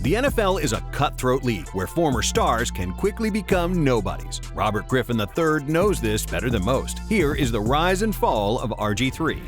The NFL is a cutthroat league where former stars can quickly become nobodies. Robert Griffin III knows this better than most. Here is the rise and fall of RG3.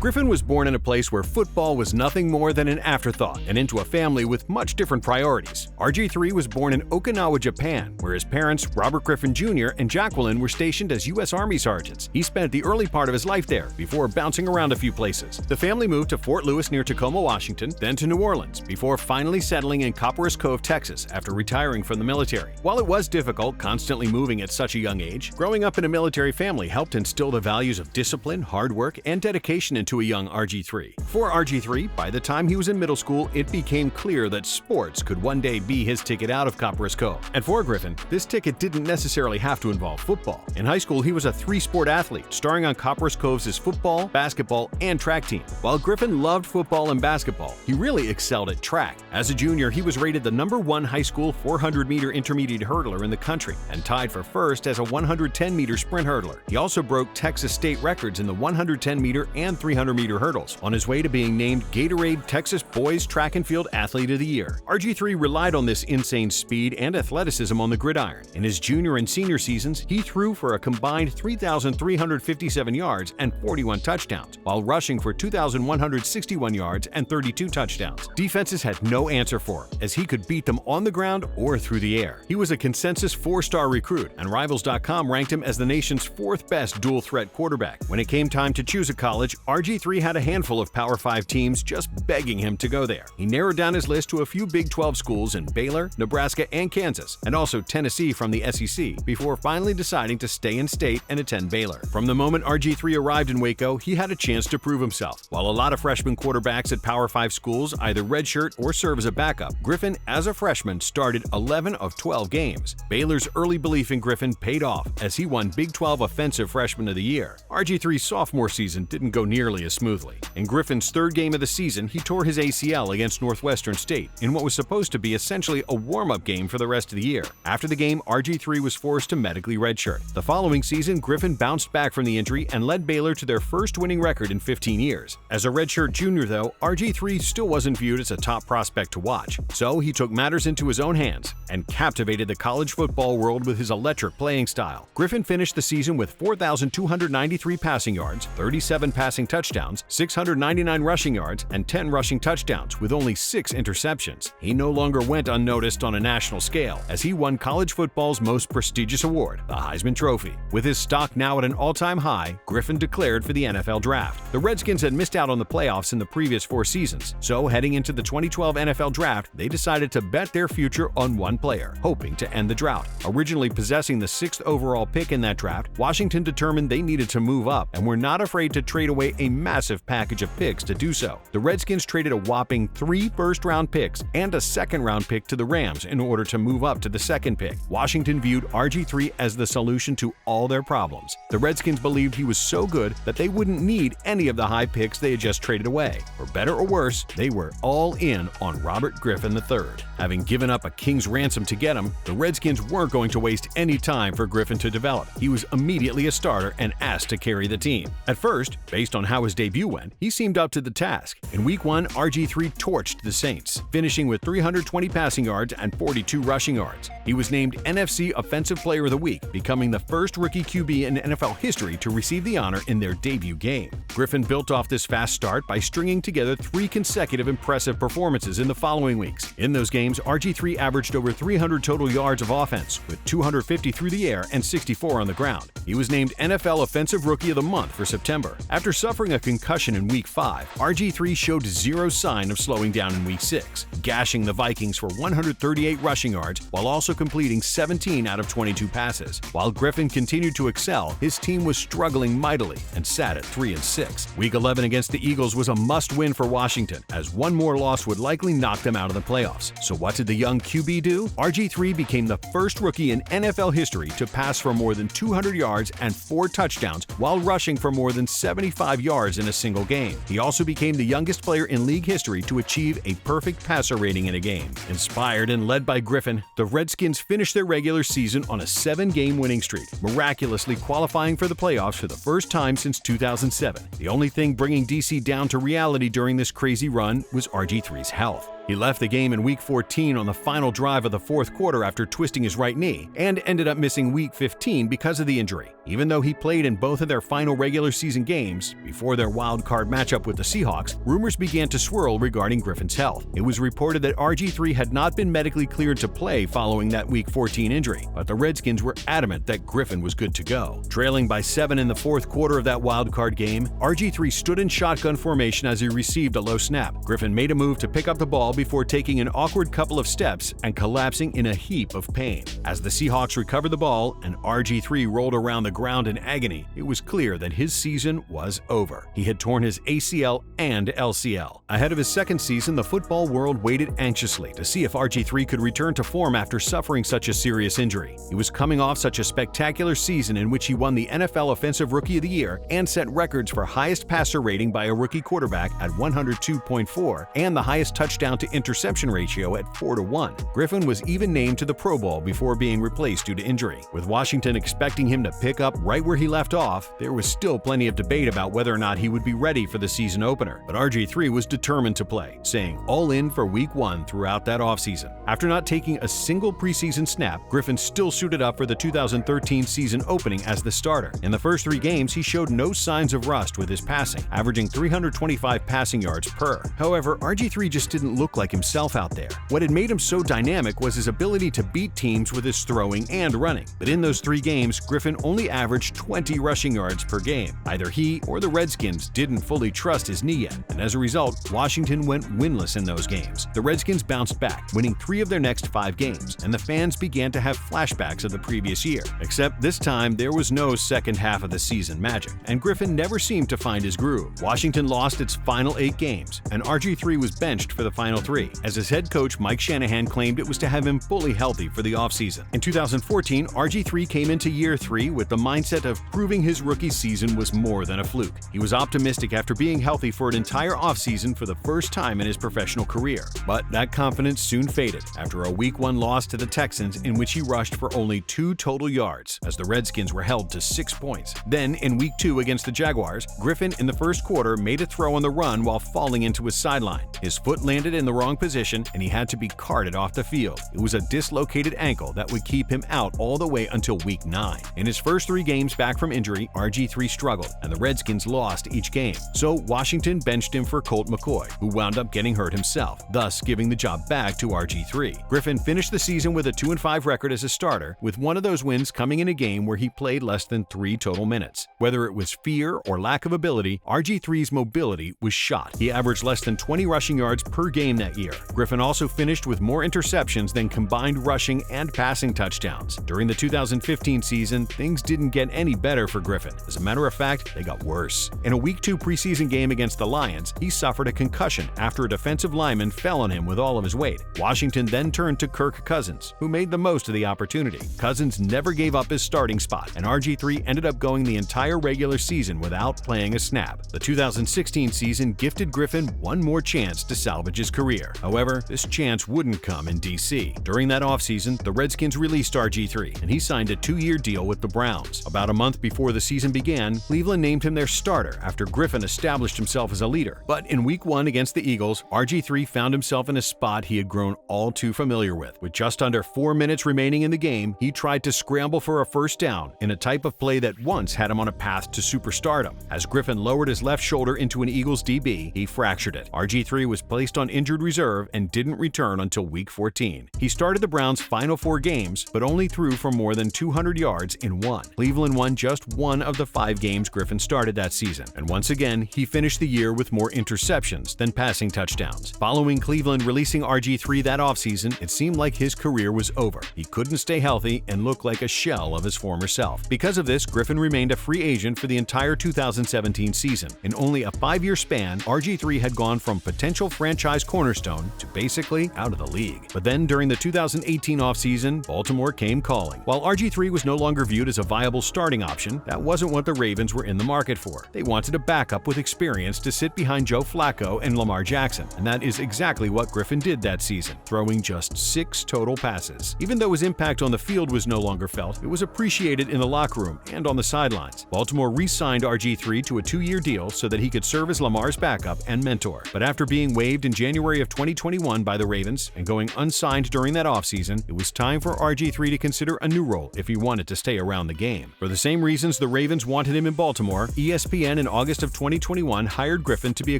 Griffin was born in a place where football was nothing more than an afterthought and into a family with much different priorities. RG3 was born in Okinawa, Japan, where his parents, Robert Griffin Jr. and Jacqueline, were stationed as U.S. Army sergeants. He spent the early part of his life there before bouncing around a few places. The family moved to Fort Lewis near Tacoma, Washington, then to New Orleans, before finally settling in Copperas Cove, Texas, after retiring from the military. While it was difficult constantly moving at such a young age, growing up in a military family helped instill the values of discipline, hard work, and dedication into a young RG3. For RG3, by the time he was in middle school, it became clear that sports could one day be his ticket out of Copperas Cove. And for Griffin, this ticket didn't necessarily have to involve football. In high school, he was a three-sport athlete, starring on Copperas Cove's football, basketball, and track team. While Griffin loved football and basketball, he really excelled at track. As a junior, he was rated the #1 high school 400-meter intermediate hurdler in the country and tied for first as a 110-meter sprint hurdler. He also broke Texas state records in the 110-meter and 300-meter hurdles, on his way to being named Gatorade Texas Boys Track and Field Athlete of the Year. RG3 relied on this insane speed and athleticism on the gridiron. In his junior and senior seasons, he threw for a combined 3,357 yards and 41 touchdowns, while rushing for 2,161 yards and 32 touchdowns. Defenses had no answer for him, as he could beat them on the ground or through the air. He was a consensus 4-star recruit, and Rivals.com ranked him as the nation's 4th best dual-threat quarterback. When it came time to choose a college, RG3 had a handful of Power 5 teams just begging him to go there. He narrowed down his list to a few Big 12 schools in Baylor, Nebraska, and Kansas, and also Tennessee from the SEC, before finally deciding to stay in state and attend Baylor. From the moment RG3 arrived in Waco, he had a chance to prove himself. While a lot of freshman quarterbacks at Power 5 schools either redshirt or serve as a backup, Griffin, as a freshman, started 11 of 12 games. Baylor's early belief in Griffin paid off as he won Big 12 Offensive Freshman of the Year. RG3's sophomore season didn't go nearly as smoothly. In Griffin's 3rd game of the season, he tore his ACL against Northwestern State in what was supposed to be essentially a warm-up game for the rest of the year. After the game, RG3 was forced to medically redshirt. The following season, Griffin bounced back from the injury and led Baylor to their first winning record in 15 years. As a redshirt junior, though, RG3 still wasn't viewed as a top prospect to watch, so he took matters into his own hands and captivated the college football world with his electric playing style. Griffin finished the season with 4,293 passing yards, 37 passing touchdowns, 699 rushing yards, and 10 rushing touchdowns with only 6 interceptions. He no longer went unnoticed on a national scale, as he won college football's most prestigious award, the Heisman Trophy. With his stock now at an all-time high, Griffin declared for the NFL Draft. The Redskins had missed out on the playoffs in the previous 4 seasons, so heading into the 2012 NFL Draft, they decided to bet their future on one player, hoping to end the drought. Originally possessing the 6th overall pick in that draft, Washington determined they needed to move up and were not afraid to trade away a massive package of picks to do so. The Redskins traded a whopping 3 first-round picks and a second-round pick to the Rams in order to move up to the 2nd pick. Washington viewed RG3 as the solution to all their problems. The Redskins believed he was so good that they wouldn't need any of the high picks they had just traded away. For better or worse, they were all in on Robert Griffin III. Having given up a king's ransom to get him, the Redskins weren't going to waste any time for Griffin to develop. He was immediately a starter and asked to carry the team. At first, based on how his debut went, he seemed up to the task. In Week 1, RG3 torched the Saints, finishing with 320 passing yards and 42 rushing yards. He was named NFC Offensive Player of the Week, becoming the first rookie QB in NFL history to receive the honor in their debut game. Griffin built off this fast start by stringing together 3 consecutive impressive performances in the following weeks. In those games, RG3 averaged over 300 total yards of offense, with 250 through the air and 64 on the ground. He was named NFL Offensive Rookie of the Month for September. After suffering a concussion in Week 5, RG3 showed zero sign of slowing down in Week 6, gashing the Vikings for 138 rushing yards while also completing 17 out of 22 passes. While Griffin continued to excel, his team was struggling mightily and sat at 3-6. Week 11 against the Eagles was a must-win for Washington, as one more loss would likely knock them out of the playoffs. So what did the young QB do? RG3 became the first rookie in NFL history to pass for more than 200 yards and 4 touchdowns while rushing for more than 75 yards in a single game. He also became the youngest player in league history to achieve a perfect passer rating in a game. Inspired and led by Griffin, the Redskins finished their regular season on a 7-game winning streak, miraculously qualifying for the playoffs for the first time since 2007. The only thing bringing DC down to reality during this crazy run was RG3's health. He left the game in Week 14 on the final drive of the fourth quarter after twisting his right knee, and ended up missing Week 15 because of the injury. Even though he played in both of their final regular season games, before their wild card matchup with the Seahawks, rumors began to swirl regarding Griffin's health. It was reported that RG3 had not been medically cleared to play following that Week 14 injury, but the Redskins were adamant that Griffin was good to go. Trailing by 7 in the fourth quarter of that wild card game, RG3 stood in shotgun formation as he received a low snap. Griffin made a move to pick up the ball before taking an awkward couple of steps and collapsing in a heap of pain. As the Seahawks recovered the ball and RG3 rolled around the ground in agony, it was clear that his season was over. He had torn his ACL and LCL. Ahead of his second season, the football world waited anxiously to see if RG3 could return to form after suffering such a serious injury. He was coming off such a spectacular season in which he won the NFL Offensive Rookie of the Year and set records for highest passer rating by a rookie quarterback at 102.4 and the highest touchdown to interception ratio at 4-1. Griffin was even named to the Pro Bowl before being replaced due to injury. With Washington expecting him to pick up right where he left off, there was still plenty of debate about whether or not he would be ready for the season opener. But RG3 was determined to play, saying all in for Week 1 throughout that offseason. After not taking a single preseason snap, Griffin still suited up for the 2013 season opening as the starter. In the first 3 games, he showed no signs of rust with his passing, averaging 325 passing yards per. However, RG3 just didn't look like himself out there. What had made him so dynamic was his ability to beat teams with his throwing and running. But in those 3 games, Griffin only averaged 20 rushing yards per game. Either he or the Redskins didn't fully trust his knee yet, and as a result, Washington went winless in those games. The Redskins bounced back, winning 3 of their next 5 games, and the fans began to have flashbacks of the previous year. Except this time, there was no second half of the season magic, and Griffin never seemed to find his groove. Washington lost its final 8 games, and RG3 was benched for the final 3, as his head coach Mike Shanahan claimed it was to have him fully healthy for the offseason. In 2014, RG3 came into year 3 with the mindset of proving his rookie season was more than a fluke. He was optimistic after being healthy for an entire offseason for the first time in his professional career. But that confidence soon faded after a Week 1 loss to the Texans in which he rushed for only 2 total yards, as the Redskins were held to 6 points. Then, in Week 2 against the Jaguars, Griffin in the first quarter made a throw on the run while falling into his sideline. His foot landed in the wrong position and he had to be carted off the field. It was a dislocated ankle that would keep him out all the way until Week 9. In his first 3 games back from injury, RG3 struggled, and the Redskins lost each game. So Washington benched him for Colt McCoy, who wound up getting hurt himself, thus giving the job back to RG3. Griffin finished the season with a 2-5 record as a starter, with one of those wins coming in a game where he played less than 3 total minutes. Whether it was fear or lack of ability, RG3's mobility was shot. He averaged less than 20 rushing yards per game that year. Griffin also finished with more interceptions than combined rushing and passing touchdowns. During the 2015 season, things didn't get any better for Griffin. As a matter of fact, they got worse. In a Week 2 preseason game against the Lions, he suffered a concussion after a defensive lineman fell on him with all of his weight. Washington then turned to Kirk Cousins, who made the most of the opportunity. Cousins never gave up his starting spot, and RG3 ended up going the entire regular season without playing a snap. The 2016 season gifted Griffin one more chance to salvage his career. However, this chance wouldn't come in DC. During that offseason, the Redskins released RG3, and he signed a 2-year deal with the Browns. About a month before the season began, Cleveland named him their starter after Griffin established himself as a leader. But in Week 1 against the Eagles, RG3 found himself in a spot he had grown all too familiar with. With just under 4 minutes remaining in the game, he tried to scramble for a first down in a type of play that once had him on a path to superstardom. As Griffin lowered his left shoulder into an Eagles DB, he fractured it. RG3 was placed on injured reserve and didn't return until Week 14. He started the Browns' final 4 games, but only threw for more than 200 yards in 1. Cleveland won just 1 of the 5 games Griffin started that season, and once again, he finished the year with more interceptions than passing touchdowns. Following Cleveland releasing RG3 that offseason, it seemed like his career was over. He couldn't stay healthy and looked like a shell of his former self. Because of this, Griffin remained a free agent for the entire 2017 season. In only a 5-year span, RG3 had gone from potential franchise cornerstone to basically out of the league. But then during the 2018 offseason, Baltimore came calling. While RG3 was no longer viewed as a viable starting option, that wasn't what the Ravens were in the market for. They wanted a backup with experience to sit behind Joe Flacco and Lamar Jackson, and that is exactly what Griffin did that season, throwing just 6 total passes. Even though his impact on the field was no longer felt, it was appreciated in the locker room and on the sidelines. Baltimore re-signed RG3 to a 2-year deal so that he could serve as Lamar's backup and mentor. But after being waived in January February of 2021 by the Ravens and going unsigned during that offseason, it was time for RG3 to consider a new role if he wanted to stay around the game. For the same reasons the Ravens wanted him in Baltimore, ESPN in August of 2021 hired Griffin to be a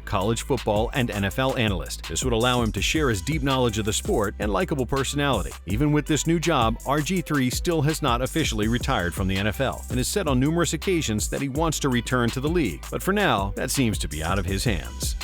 college football and NFL analyst. This would allow him to share his deep knowledge of the sport and likable personality. Even with this new job, RG3 still has not officially retired from the NFL and has said on numerous occasions that he wants to return to the league, but for now, that seems to be out of his hands.